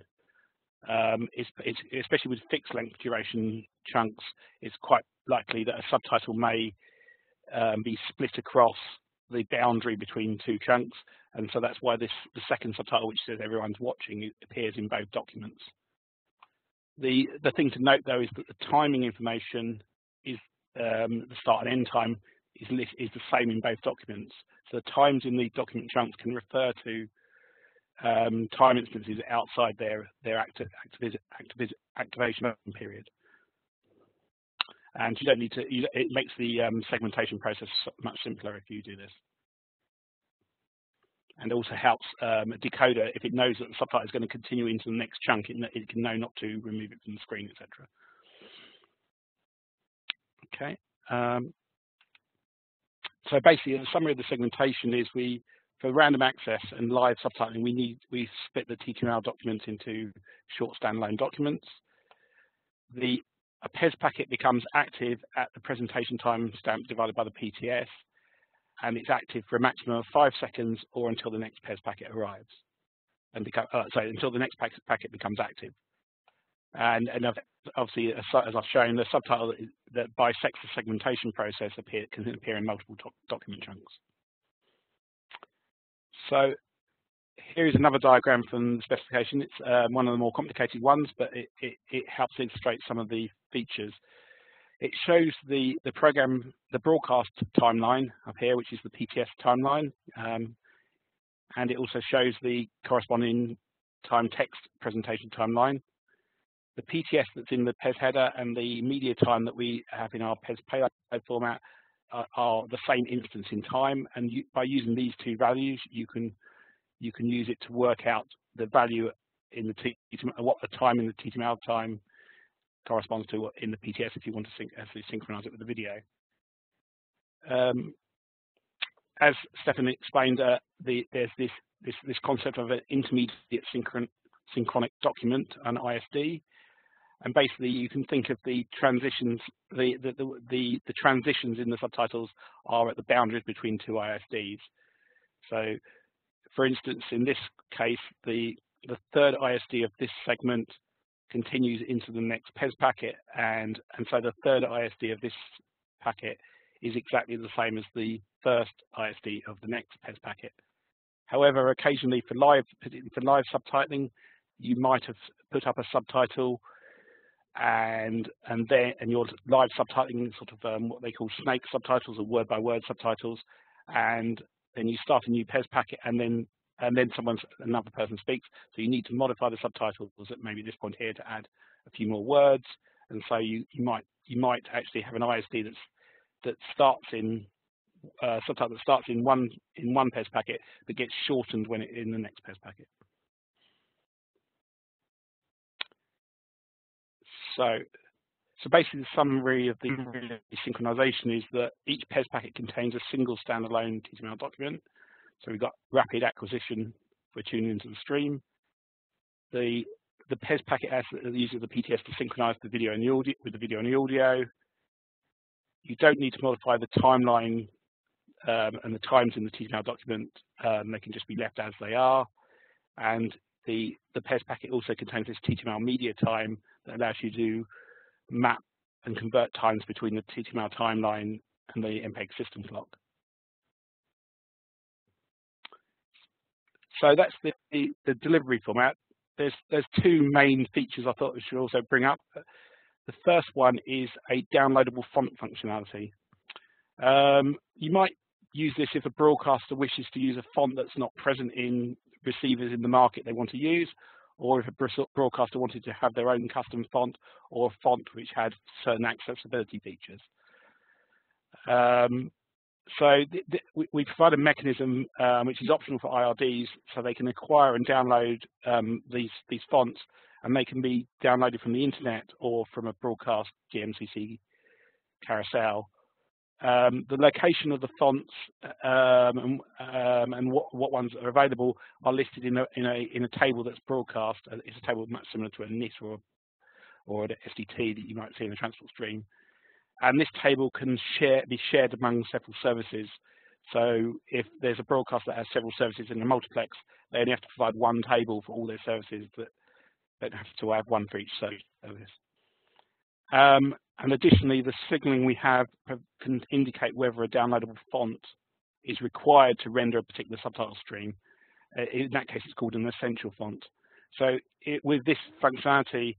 especially with fixed length duration chunks, it's quite likely that a subtitle may be split across the boundary between two chunks, and so that's why the second subtitle, which says everyone's watching, appears in both documents. The thing to note though is that the timing information is the start and end time is the same in both documents. So the times in the document chunks can refer to time instances outside their activation period. And you don't need to. It makes the segmentation process much simpler if you do this. And also helps a decoder, if it knows that the subtitle is going to continue into the next chunk, it can know not to remove it from the screen, etc. Okay. So basically, the summary of the segmentation is for random access and live subtitling, we split the TTML documents into short standalone documents. A PES packet becomes active at the presentation timestamp divided by the PTS, and it's active for a maximum of 5 seconds or until the next PES packet arrives, and until the next packet becomes active. And obviously, as I've shown, the subtitle that bisects the segmentation process can appear in multiple document chunks. So here is another diagram from the specification. It's one of the more complicated ones, but it helps illustrate some of the features. It shows the broadcast timeline up here, which is the PTS timeline, and it also shows the corresponding time text presentation timeline. The PTS that's in the PES header and the media time that we have in our PES payload format are the same instance in time, and by using these two values, you can use it to work out the value in the what the time in the TTML time corresponds to in the PTS if you want to actually synchronize it with the video. As Stefan explained, there's this concept of an intermediate synchronic document, an ISD, and basically you can think of the transitions. The transitions in the subtitles are at the boundaries between two ISDs. So, for instance, in this case, the third ISD of this segment continues into the next PES packet, and so the third ISD of this packet is exactly the same as the first ISD of the next PES packet. However, occasionally for live subtitling, you might have put up a subtitle, and your live subtitling sort of what they call snake subtitles or word-by-word subtitles, and then you start a new PES packet, and then another person speaks, so you need to modify the subtitles at maybe this point here to add a few more words, and so you might actually have an ISD that starts in subtitle that starts in one PES packet but gets shortened when in the next PES packet. So basically, the summary of the synchronization is that each PES packet contains a single standalone TTML document. So we've got rapid acquisition for tuning into the stream. The PES packet uses the PTS to synchronize the video and the audio with the video and the audio. You don't need to modify the timeline and the times in the TTML document. They can just be left as they are. And the PES packet also contains this TTML media time that allows you to map and convert times between the TTML timeline and the MPEG system clock. So that's the delivery format. there's two main features I thought we should also bring up. The first one is a downloadable font functionality. You might use this if a broadcaster wishes to use a font that's not present in receivers in the market they want to use, or if a broadcaster wanted to have their own custom font or a font which had certain accessibility features. So we provide a mechanism which is optional for IRDs, so they can acquire and download these fonts, and they can be downloaded from the internet or from a broadcast GMCC carousel. The location of the fonts and what ones are available are listed in a table that's broadcast. It's a table much similar to a NIT or an SDT that you might see in a transport stream. And this table can be shared among several services. So if there's a broadcast that has several services in a multiplex, they only have to provide one table for all their services, that don't have to have one for each service. And additionally, the signaling we have can indicate whether a downloadable font is required to render a particular subtitle stream. In that case, it's called an essential font. So with this functionality,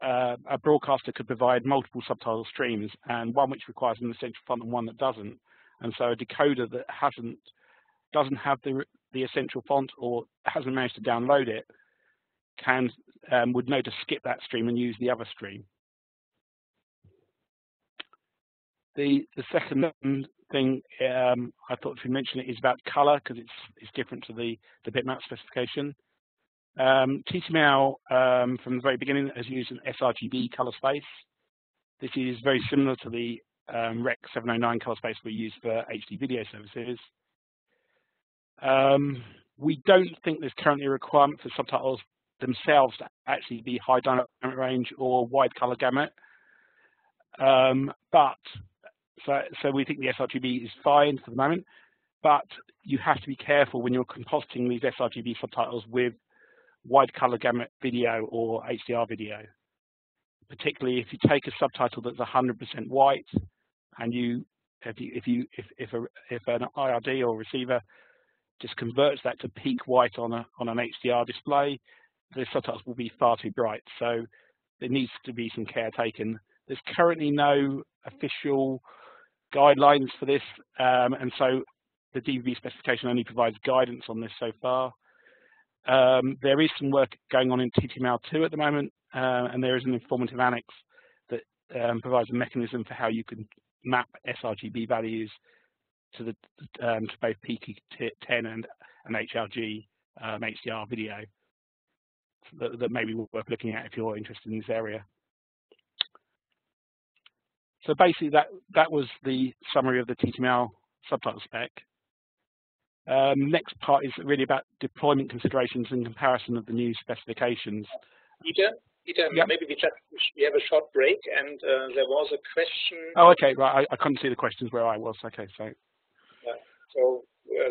a broadcaster could provide multiple subtitle streams, and one which requires an essential font and one that doesn't. And so a decoder that doesn't have the essential font or hasn't managed to download it would know to skip that stream and use the other stream. The second thing I thought to mention is about color, because it's different to the bitmap specification. TTML from the very beginning has used an sRGB color space. This is very similar to the Rec.709 color space we use for HD video services. We don't think there's currently a requirement for subtitles themselves to actually be high dynamic range or wide color gamut. So we think the sRGB is fine for the moment, but you have to be careful when you're compositing these sRGB subtitles with wide color gamut video or HDR video. Particularly if you take a subtitle that's 100% white, and if an IRD or receiver just converts that to peak white on an HDR display, the subtitles will be far too bright. So there needs to be some care taken. There's currently no official guidelines for this, and so the DVB specification only provides guidance on this so far. There is some work going on in TTML2 at the moment, and there is an informative annex that provides a mechanism for how you can map sRGB values to both PK10 and HRG HDR video. That may be worth looking at if you're interested in this area. So basically, that was the summary of the TTML subtitle spec. Next part is really about deployment considerations and comparison of the new specifications. Ida, yep. Maybe we have a short break, and there was a question. Oh, okay, right. I couldn't see the questions where I was. Okay, so. Yeah. So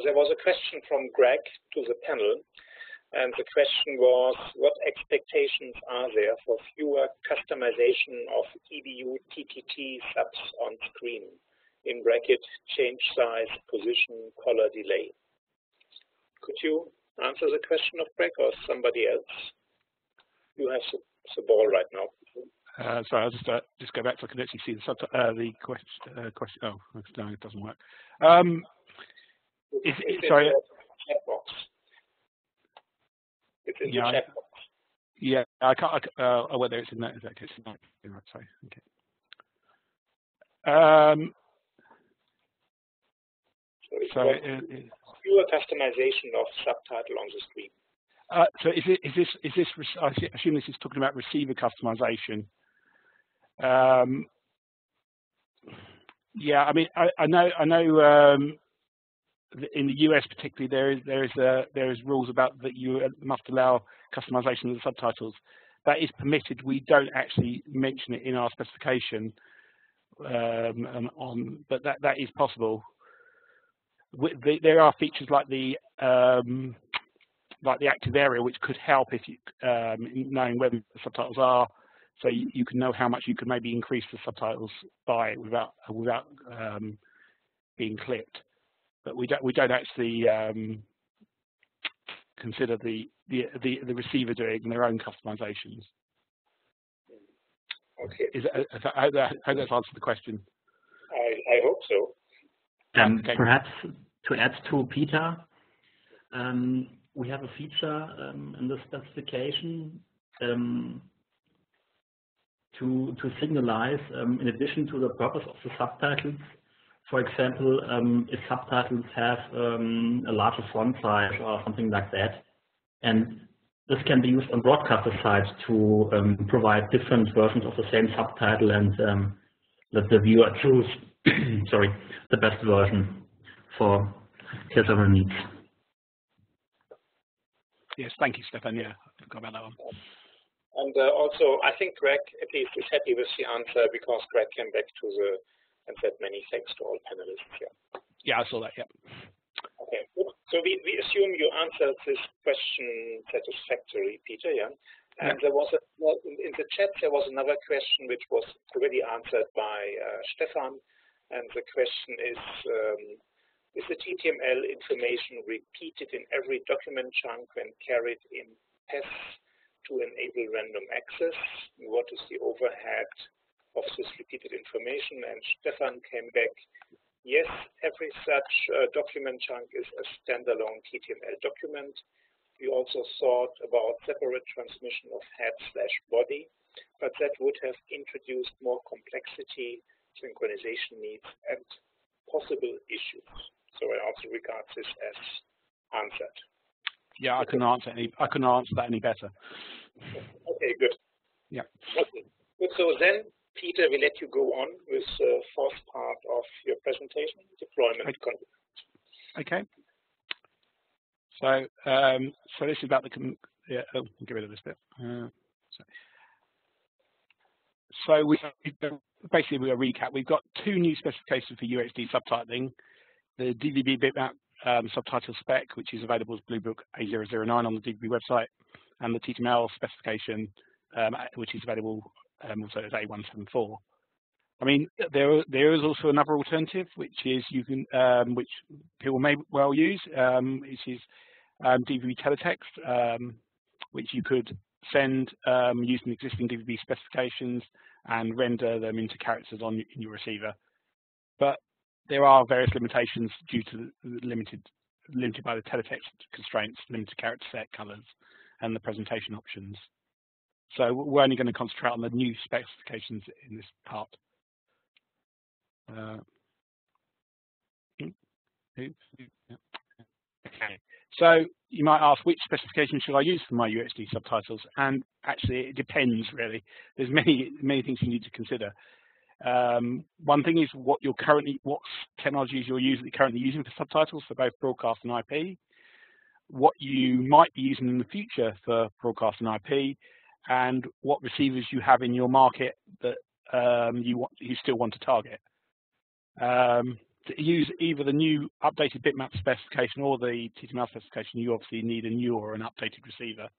there was a question from Greg to the panel, and the question was, what expectations are there for fewer customization of EBU TTT subs on screen? In bracket, change size, position, color delay. Could you answer the question of Greg or somebody else? You have the ball right now. Sorry, I'll just go back so I can actually see the question. Oh, no, it doesn't work. Sorry. Chat box. It's in the chat box. Yeah, I can't. Whether it's in that case. Right, sorry. Okay. So fewer customization of subtitle on the screen. So is this? I assume this is talking about receiver customization. Yeah, I mean, I know. In the US, particularly, there is rules about that you must allow customization of the subtitles. That is permitted. We don't actually mention it in our specification, but that is possible. There are features like the active area, which could help if you knowing where the subtitles are, so you can know how much you can maybe increase the subtitles by without being clipped. But we don't actually consider the receiver doing their own customizations. Okay. I hope that's answered the question. I hope so. Okay. Perhaps to add to Peter, we have a feature in the specification to signalize, in addition to the purpose of the subtitles. For example, if subtitles have a larger font size or something like that, and this can be used on broadcaster sides to provide different versions of the same subtitle and let the viewer choose the best version for his or her needs. Yes, thank you, Stefan. Yeah, I forgot about that one. And also, I think Greg at least is happy with the answer because Greg came back to and said many thanks to all panelists here. Yeah, I saw that. Yeah. Okay, good. So we assume you answered this question satisfactorily, Peter. Yeah. And there was in the chat there was another question which was already answered by Stefan, and the question is the TTML information repeated in every document chunk when carried in PES to enable random access? What is the overhead of this repeated information? And Stefan came back, yes, every such document chunk is a standalone TTML document. We also thought about separate transmission of head/body, but that would have introduced more complexity, synchronization needs, and possible issues. So I also regard this as answered. Yeah, I couldn't answer that any better. Okay, good. Yeah. Okay. Good. So then, Peter, we let you go on with the first part of your presentation, deployment. Okay. So, so this is about the get rid of this bit. So we basically a recap. We've got two new specifications for UHD subtitling: the DVB bitmap subtitle spec, which is available as bluebook A009 on the DVB website, and the TTML specification, which is available also as A174. I mean, there is also another alternative, which is you can, which people may well use, which is DVB teletext, which you could send using existing DVB specifications and render them into characters in your receiver. But there are various limitations due to limited by the teletext constraints, limited character set, colors, and the presentation options. So we're only going to concentrate on the new specifications in this part. Okay, so you might ask, which specification should I use for my UHD subtitles? And actually, it depends really. There's many things you need to consider. One thing is what technologies you're currently using for subtitles for both broadcast and IP, what you might be using in the future for broadcast and IP, and what receivers you have in your market that you still want to target. To use either the new updated bitmap specification or the TTML specification, you obviously need a new or an updated receiver.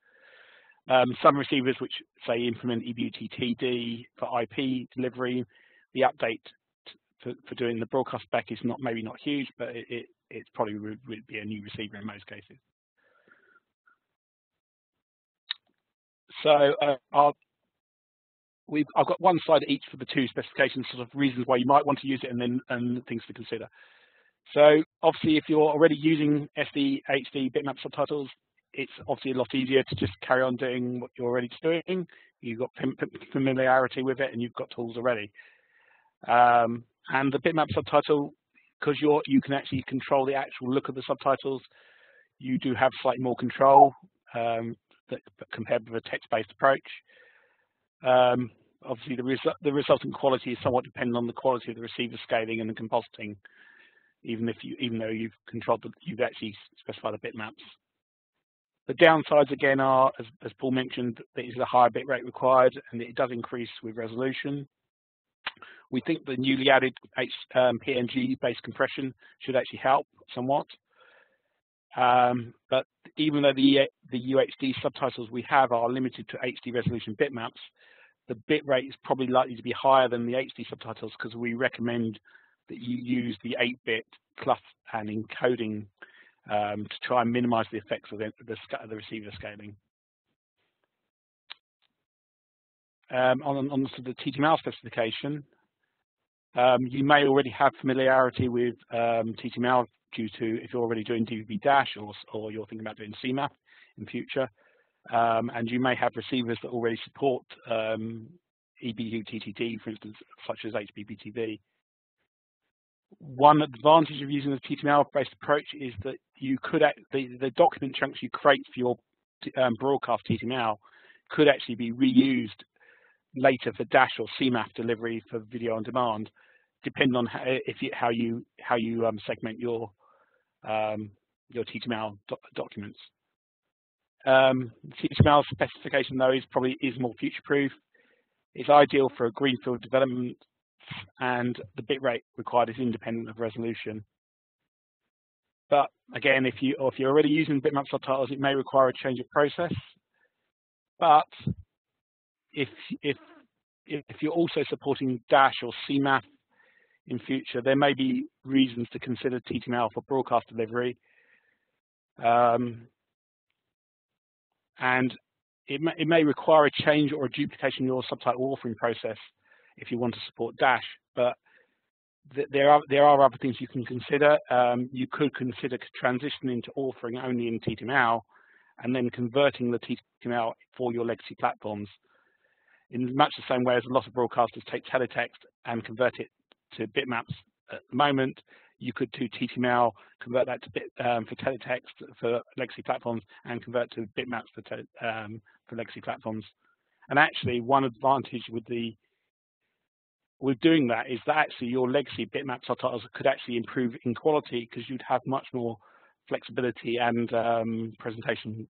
Some receivers which say implement eBTTD for IP delivery, the update for doing the broadcast spec is maybe not huge, but it probably would be a new receiver in most cases. So I've got one slide each for the two specifications, sort of reasons why you might want to use it, and things to consider. So obviously, if you're already using SD, HD, bitmap subtitles, it's obviously a lot easier to just carry on doing what you're already doing. You've got familiarity with it, and you've got tools already. And the bitmap subtitle, because you can actually control the actual look of the subtitles, you do have slightly more control compared with a text-based approach. Obviously, the resulting quality is somewhat dependent on the quality of the receiver scaling and the compositing, even though you've actually specified the bitmaps. The downsides again are, as Paul mentioned, there is a higher bit rate required, and it does increase with resolution. We think the newly added PNG-based compression should actually help somewhat. But even though the UHD subtitles we have are limited to HD resolution bitmaps, the bit rate is probably likely to be higher than the HD subtitles because we recommend that you use the 8-bit cloth and encoding to try and minimize the effects of the receiver scaling. On to the TTML specification, you may already have familiarity with TTML due to if you're already doing DVB dash or you're thinking about doing CMAP in future, and you may have receivers that already support EBU-TTD, for instance, such as HDTV TV. One advantage of using the TTML-based approach is that you could the document chunks you create for your broadcast TTML could actually be reused later for dash or CMAP delivery for video on demand, depending on how you segment your TTML documents. TTML specification though is more future-proof. It's ideal for a greenfield development, and the bitrate required is independent of resolution. But again, if you're already using bitmap subtitles, it may require a change of process. But if you're also supporting dash or CMAP in future, there may be reasons to consider TTML for broadcast delivery. And it may require a change or a duplication in your subtitle authoring process if you want to support dash. But there are other things you can consider. You could consider transitioning to authoring only in TTML and then converting the TTML for your legacy platforms. In much the same way as a lot of broadcasters take teletext and convert it to bitmaps at the moment, you could do TTML, convert that to for teletext for legacy platforms, and convert to bitmaps for legacy platforms. And actually, one advantage with doing that is that actually your legacy bitmap subtitles could actually improve in quality because you'd have much more flexibility and presentation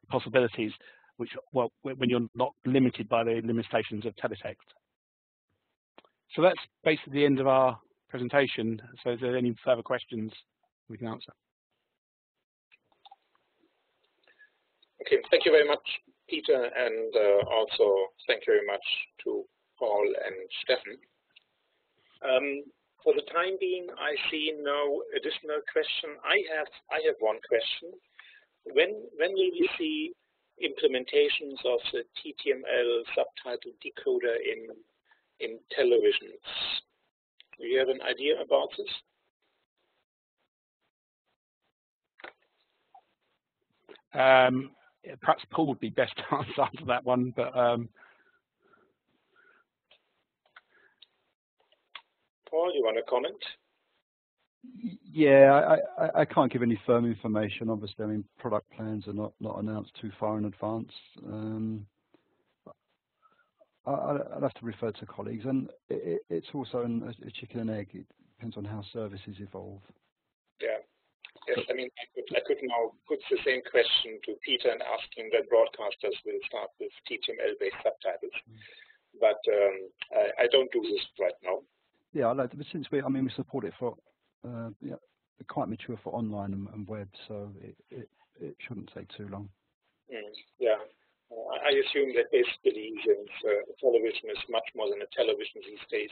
possibilities, which, well, when you're not limited by the limitations of teletext. So that's basically the end of our presentation. So if there are any further questions, we can answer. Okay, thank you very much, Peter, and also thank you very much to Paul and Stefan. For the time being, I see no additional question. I have one question. When will we see implementations of the TTML subtitle decoder in televisions? Do you have an idea about this? Perhaps Paul would be best to answer that one, but Paul, you want to comment? Yeah, I can't give any firm information. Obviously, I mean, product plans are not announced too far in advance. I'd have to refer to colleagues, and it's also a chicken and egg. It depends on how services evolve. Yeah. Yes, I mean, I could now put the same question to Peter and ask him that broadcasters will start with TTML-based subtitles, but I don't do this right now. Yeah, but since we support it for quite mature for online and web, so it shouldn't take too long. Yeah. I assume that basically since television is much more than a television these days,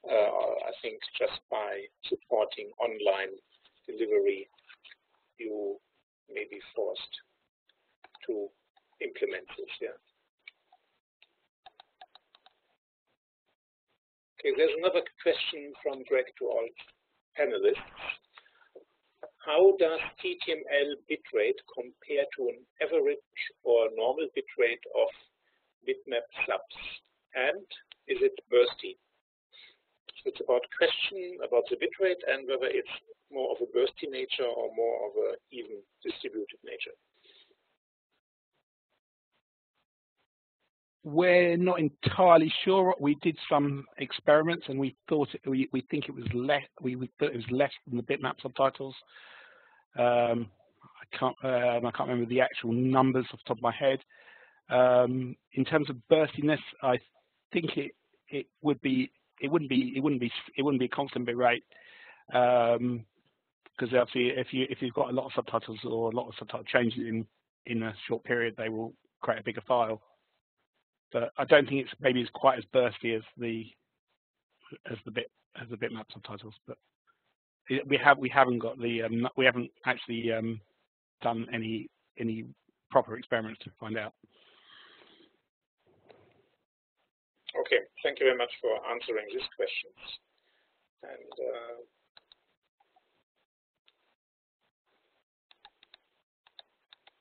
I think just by supporting online delivery, you may be forced to implement this, yeah. Okay, there's another question from Greg to all panelists. How does TTML bitrate compare to an average or normal bitrate of bitmap subs? And is it bursty? So it's about question about the bitrate and whether it's more of a bursty nature or more of an even distributed nature. We're not entirely sure. We did some experiments, and we thought we think it was less. We thought it was less than the bitmap subtitles. I can't remember the actual numbers off the top of my head. In terms of burstiness, I think it wouldn't be a constant bit rate, because obviously if you've got a lot of subtitles or a lot of subtitle changes in a short period, they will create a bigger file. But I don't think it's maybe quite as bursty as the bitmap subtitles. But we haven't got the we haven't actually done any proper experiments to find out. Okay, thank you very much for answering these questions. And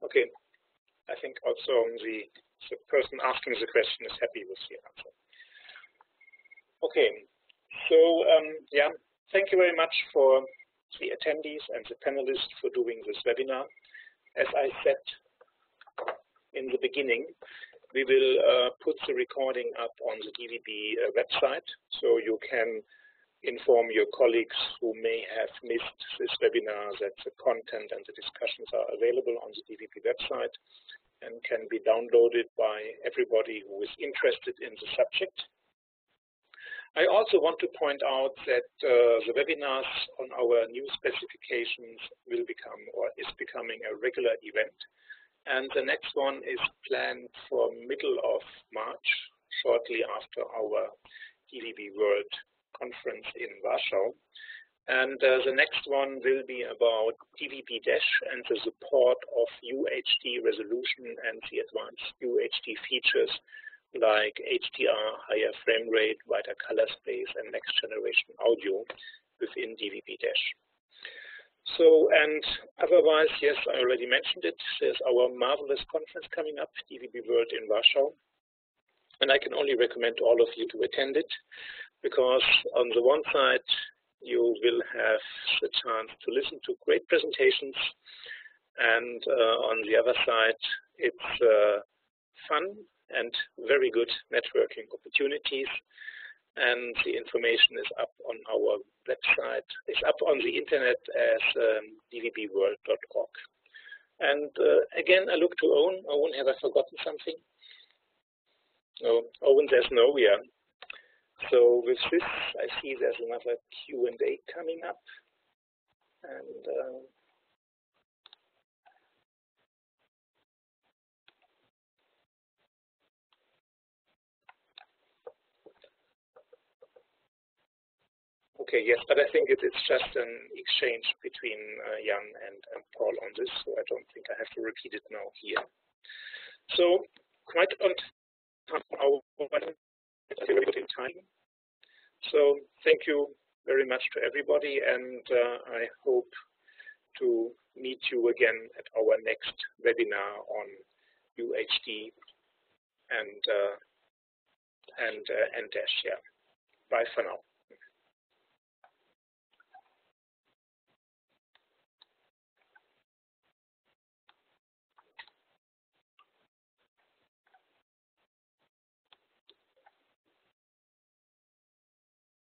okay, I think also the person asking the question is happy with the answer. Okay, so yeah, thank you very much for the attendees and the panelists for doing this webinar. As I said in the beginning, we will put the recording up on the DVB website, so you can inform your colleagues who may have missed this webinar that the content and the discussions are available on the DVB website and can be downloaded by everybody who is interested in the subject. I also want to point out that the webinars on our new specifications will become or is becoming a regular event. And the next one is planned for middle of March, shortly after our DVB World Conference in Warsaw. And the next one will be about DVB dash and the support of UHD resolution and the advanced UHD features like HDR, higher frame rate, wider color space, and next generation audio within DVB dash. So, and otherwise, yes, I already mentioned it, there's our marvelous conference coming up, DVB World in Warsaw. And I can only recommend all of you to attend it, because on the one side, you will have the chance to listen to great presentations, and on the other side, it's fun and very good networking opportunities. And the information is up on our website. It's up on the internet as dvbworld.org. And again, I look to Owen. Owen, have I forgotten something? No, Owen says no, yeah. So with this, I see there's another Q&A coming up. And okay, yes, but I think it's just an exchange between Jan and Paul on this, so I don't think I have to repeat it now here. So quite on time. So thank you very much to everybody, and I hope to meet you again at our next webinar on UHD and dash. Yeah. Bye for now.